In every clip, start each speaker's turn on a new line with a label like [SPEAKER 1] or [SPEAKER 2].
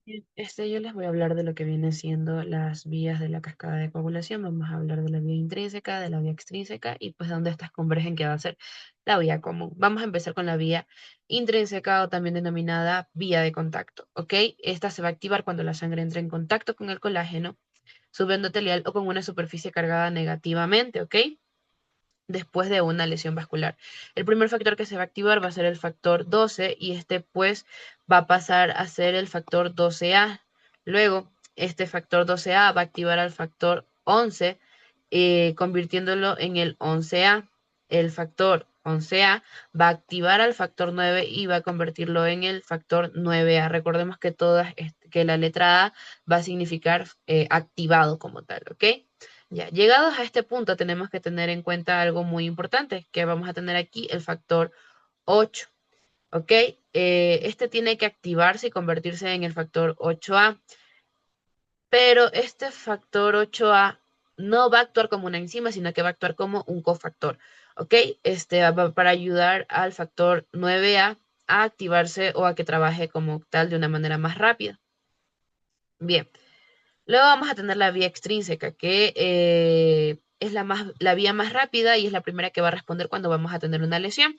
[SPEAKER 1] Bien, yo les voy a hablar de lo que viene siendo las vías de la cascada de coagulación. Vamos a hablar de la vía intrínseca, de la vía extrínseca y pues dónde estas convergen, que va a ser la vía común. Vamos a empezar con la vía intrínseca o también denominada vía de contacto, ¿ok? Esta se va a activar cuando la sangre entre en contacto con el colágeno, subendotelial o con una superficie cargada negativamente, ¿ok? Después de una lesión vascular. El primer factor que se va a activar va a ser el factor 12 y este pues va a pasar a ser el factor 12A. Luego, este factor 12A va a activar al factor 11, convirtiéndolo en el 11A. El factor 11A va a activar al factor 9 y va a convertirlo en el factor 9A. Recordemos que que la letra A va a significar activado como tal, ¿ok? Ya, llegados a este punto tenemos que tener en cuenta algo muy importante, que vamos a tener aquí el factor 8, ¿ok? Este tiene que activarse y convertirse en el factor 8A, pero este factor 8A no va a actuar como una enzima, sino que va a actuar como un cofactor, ¿ok? Este va para ayudar al factor 9A a activarse o a que trabaje como tal de una manera más rápida. Bien. Luego vamos a tener la vía extrínseca, que es la vía más rápida y es la primera que va a responder cuando vamos a tener una lesión.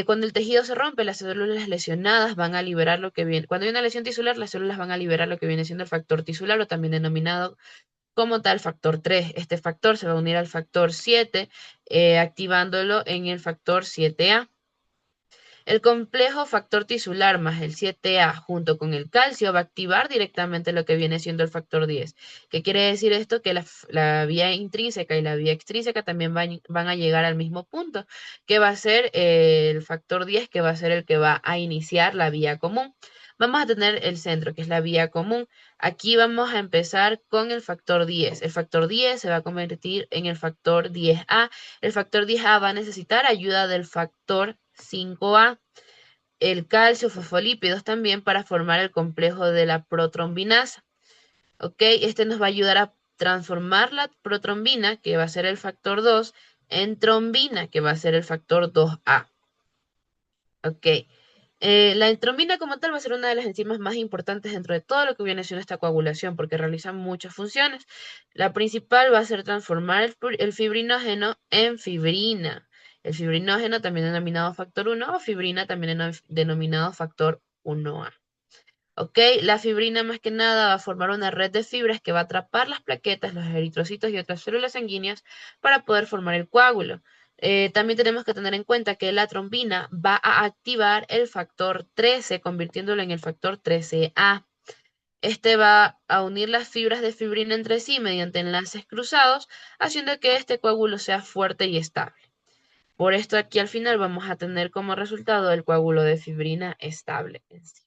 [SPEAKER 1] Cuando el tejido se rompe, las células lesionadas van a liberar lo que viene. Cuando hay una lesión tisular, las células van a liberar lo que viene siendo el factor tisular o también denominado como tal factor 3. Este factor se va a unir al factor 7, activándolo en el factor 7A. El complejo factor tisular más el 7A junto con el calcio va a activar directamente lo que viene siendo el factor 10. ¿Qué quiere decir esto? Que la vía intrínseca y la vía extrínseca también van a llegar al mismo punto, que va a ser el factor 10, que va a ser el que va a iniciar la vía común. Vamos a tener el centro, que es la vía común. Aquí vamos a empezar con el factor 10. El factor 10 se va a convertir en el factor 10A. El factor 10A va a necesitar ayuda del factor 5A, el calcio, fosfolípidos también para formar el complejo de la protrombinasa. ¿Ok? Este nos va a ayudar a transformar la protrombina, que va a ser el factor 2, en trombina, que va a ser el factor 2A. ¿Ok? La trombina como tal va a ser una de las enzimas más importantes dentro de todo lo que viene siendo esta coagulación porque realiza muchas funciones. La principal va a ser transformar el fibrinógeno en fibrina. El fibrinógeno también denominado factor 1 o fibrina también denominado factor 1A. ¿Ok? La fibrina más que nada va a formar una red de fibras que va a atrapar las plaquetas, los eritrocitos y otras células sanguíneas para poder formar el coágulo. También tenemos que tener en cuenta que la trombina va a activar el factor 13, convirtiéndolo en el factor 13A. Este va a unir las fibras de fibrina entre sí mediante enlaces cruzados, haciendo que este coágulo sea fuerte y estable. Por esto aquí al final vamos a tener como resultado el coágulo de fibrina estable en sí.